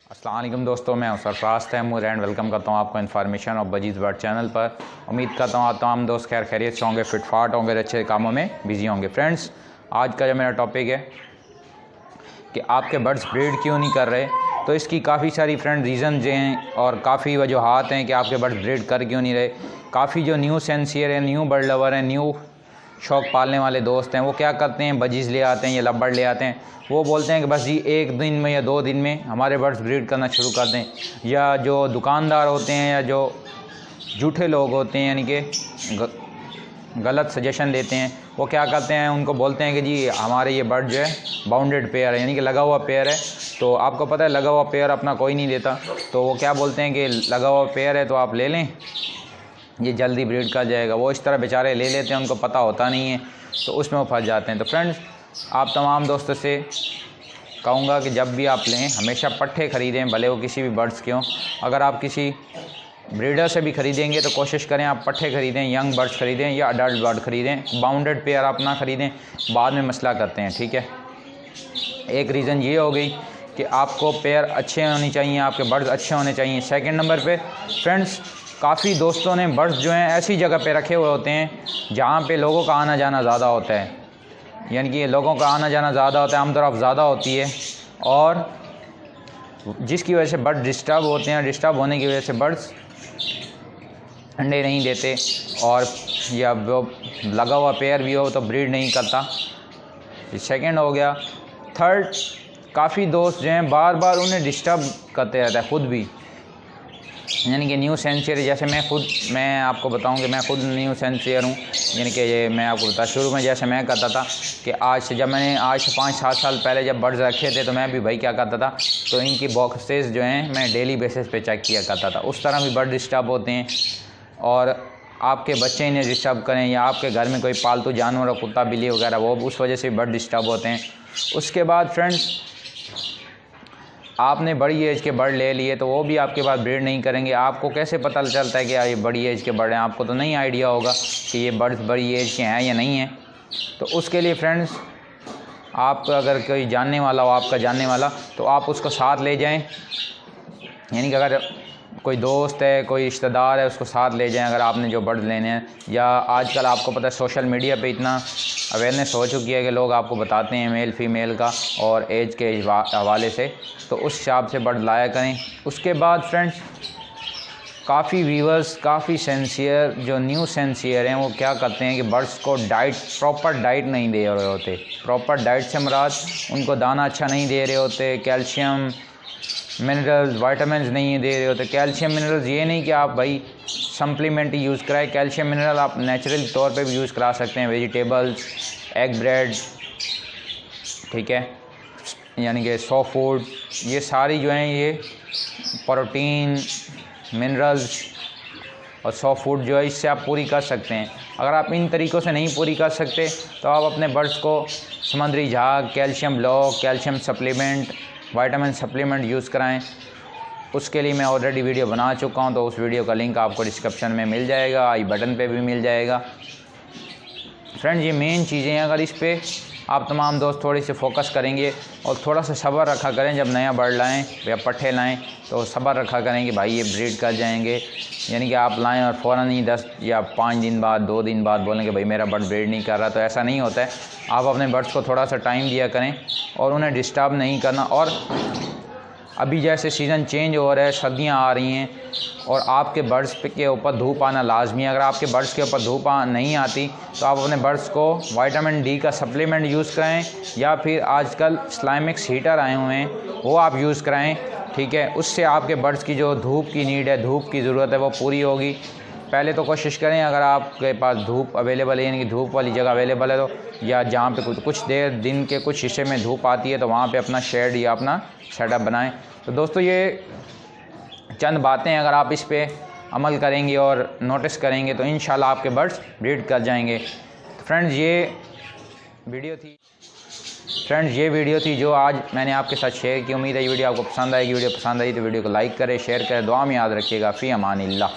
अस्सलाम वालेकुम दोस्तों, मैं हूं सरफराज तैमूर एंड वेलकम करता हूं आपको इन्फॉर्मेशन और बजीज़ बर्ड चैनल पर। उम्मीद करता हूं आप तमाम दोस्त खैर खैरियत से होंगे, फिट फाट होंगे, अच्छे कामों में बिजी होंगे। फ्रेंड्स, आज का जो मेरा टॉपिक है कि आपके बर्ड्स ब्रीड क्यों नहीं कर रहे, तो इसकी काफ़ी सारी फ्रेंड रीज़न जो हैं और काफ़ी वजूहात हैं कि आपके बर्ड्स ब्रीड कर क्यों नहीं रहे। काफ़ी जो न्यू सेंसियर हैं, न्यू बर्ड लवर हैं, न्यू शौक़ पालने वाले दोस्त हैं, वो क्या करते हैं, बजीज़ ले आते हैं या लव बर्ड ले आते हैं। वो बोलते हैं कि बस जी एक दिन में या 2 दिन में हमारे बर्ड्स ब्रीड करना शुरू कर दें। या जो दुकानदार होते हैं या जो झूठे लोग होते हैं, यानी कि गलत सजेशन देते हैं, वो क्या करते हैं, उनको बोलते हैं कि जी हमारे ये बर्ड जो है बाउंडेड पेयर है, यानी कि लगा हुआ पेयर है। तो आपको पता है लगा हुआ पेयर अपना कोई नहीं देता, तो वो क्या बोलते हैं कि लगा हुआ पेयर है तो आप ले लें, ये जल्दी ब्रीड कर जाएगा। वो इस तरह बेचारे ले लेते हैं, उनको पता होता नहीं है, तो उसमें वो फंस जाते हैं। तो फ्रेंड्स, आप तमाम दोस्तों से कहूँगा कि जब भी आप लें हमेशा पट्ठे ख़रीदें, भले वो किसी भी बर्ड्स के हों। अगर आप किसी ब्रीडर से भी ख़रीदेंगे तो कोशिश करें आप पट्ठे ख़रीदें, यंग बर्ड्स ख़रीदें या अडल्ट बर्ड ख़रीदें। बाउंडेड पेयर आप ना ख़रीदें, बाद में मसला करते हैं, ठीक है। एक रीज़न ये हो गई कि आपको पेयर अच्छे होने चाहिए, आपके बर्ड्स अच्छे होने चाहिए। सेकंड नंबर पे फ्रेंड्स, काफ़ी दोस्तों ने बर्ड्स जो हैं ऐसी जगह पे रखे हुए होते हैं जहाँ पे लोगों का आना जाना ज़्यादा होता है, यानी कि लोगों का आना जाना ज़्यादा होता है, आमतौर पर ज़्यादा होती है, और जिसकी वजह से बर्ड डिस्टर्ब होते हैं। डिस्टर्ब होने की वजह से बर्ड्स अंडे नहीं देते, और या वो लगा हुआ पेयर भी हो तो ब्रीड नहीं करता। सेकंड हो गया। थर्ड, काफ़ी दोस्त जो हैं बार बार उन्हें डिस्टर्ब करते रहता है, ख़ुद भी, यानी कि न्यू सेंसियर। जैसे मैं आपको बताऊं कि मैं खुद न्यू सेंसियर हूं, यानी कि ये मैं आपको बता, शुरू में जैसे मैं करता था कि आज से 5-7 साल पहले जब बर्ड्स रखे थे तो मैं भी भाई क्या करता था, तो इनकी बॉक्सेस जो हैं मैं डेली बेसिस पे चेक किया करता था। उस तरह भी बर्ड डिस्टर्ब होते हैं, और आपके बच्चे इन्हें डिस्टर्ब करें या आपके घर में कोई पालतू जानवर हो, कुत्ता बिल्ली वगैरह, वो उस वजह से बर्ड डिस्टर्ब होते हैं। उसके बाद फ्रेंड्स, आपने बड़ी एज के बर्ड ले लिए तो वो भी आपके पास ब्रीड नहीं करेंगे। आपको कैसे पता चलता है कि ये बड़ी एज के बर्ड हैं? आपको तो नहीं आइडिया होगा कि ये बर्ड्स बड़ी एज के हैं या नहीं हैं। तो उसके लिए फ्रेंड्स, आप अगर कोई जानने वाला हो, आपका जानने वाला, तो आप उसको साथ ले जाएं, यानी कि अगर कोई दोस्त है, कोई रिश्तेदार है, उसको साथ ले जाएं अगर आपने जो बर्ड लेने हैं। या आजकल आपको पता है सोशल मीडिया पे इतना अवेयरनेस हो चुकी है कि लोग आपको बताते हैं मेल फीमेल का और एज के हवाले से, तो उस हिसाब से बर्ड लाया करें। उसके बाद फ्रेंड्स, काफ़ी व्यूअर्स, काफ़ी सेंसियर जो न्यू सेंसियर हैं, वो क्या करते हैं कि बर्ड्स को प्रॉपर डाइट नहीं दे रहे होते। प्रॉपर डाइट से मुराद उनको दाना अच्छा नहीं दे रहे होते, कैल्शियम मिनरल्स वाइटामिन्स नहीं दे रहे होते। कैल्शियम मिनरल्स ये नहीं कि आप भाई सप्लीमेंट ही यूज़ कराएं, कैल्शियम मिनरल आप नेचुरल तौर पे भी यूज़ करा सकते हैं, वेजिटेबल्स, एग ब्रेड, ठीक है, यानी कि सॉ फूड, ये सारी जो हैं ये प्रोटीन, मिनरल्स और सॉ फूड जो है इससे आप पूरी कर सकते हैं। अगर आप इन तरीक़ों से नहीं पूरी कर सकते तो आप अपने बर्ड्स को समुद्री झाग, calcium block, calcium supplement, vitamin supplement use कराएं। उसके लिए मैं ऑलरेडी वीडियो बना चुका हूं, तो उस वीडियो का लिंक आपको डिस्क्रिप्शन में मिल जाएगा, आई बटन पे भी मिल जाएगा। फ्रेंड्स, ये मेन चीज़ें हैं, अगर इस पे आप तमाम दोस्त थोड़ी सी फोकस करेंगे और थोड़ा सा सब्र रखा करें, जब नया बर्ड लाएं या पट्ठे लाएं तो सब्र रखा करें कि भाई ये ब्रीड कर जाएंगे। यानी कि आप लाएं और फ़ौरन ही 10 या 5 दिन बाद, 2 दिन बाद बोलें कि भाई मेरा बर्ड ब्रीड नहीं कर रहा, तो ऐसा नहीं होता है। आप अपने बर्ड्स को थोड़ा सा टाइम दिया करें और उन्हें डिस्टर्ब नहीं करना। और अभी जैसे सीज़न चेंज हो रहा है, सर्दियाँ आ रही हैं और आपके बर्ड्स के ऊपर धूप आना लाजमी है। अगर आपके बर्ड्स के ऊपर धूप नहीं आती तो आप अपने बर्ड्स को विटामिन डी का सप्लीमेंट यूज़ कराएं, या फिर आजकल स्लाइमिक्स हीटर आए हुए हैं वो आप यूज़ कराएं, ठीक है। उससे आपके बर्ड्स की जो धूप की नीड है, धूप की ज़रूरत है, वो पूरी होगी। पहले तो कोशिश करें अगर आपके पास धूप अवेलेबल है, यानी कि धूप वाली जगह अवेलेबल है, तो या जहाँ पे कुछ देर दिन के कुछ हिस्से में धूप आती है तो वहाँ पे अपना शेड या अपना सेटअप बनाएं। तो दोस्तों, ये चंद बातें अगर आप इस पे अमल करेंगे और नोटिस करेंगे तो इंशाल्लाह आपके बर्ड्स ब्रीड कर जाएंगे। तो फ्रेंड्स, ये वीडियो थी जो आज मैंने आपके साथ शेयर की। उम्मीद है ये वीडियो आपको पसंद आएगी। वीडियो पसंद आई तो वीडियो को लाइक करें, शेयर करें, दुआ में याद रखिएगा। फ़ी अमानिल्लाह।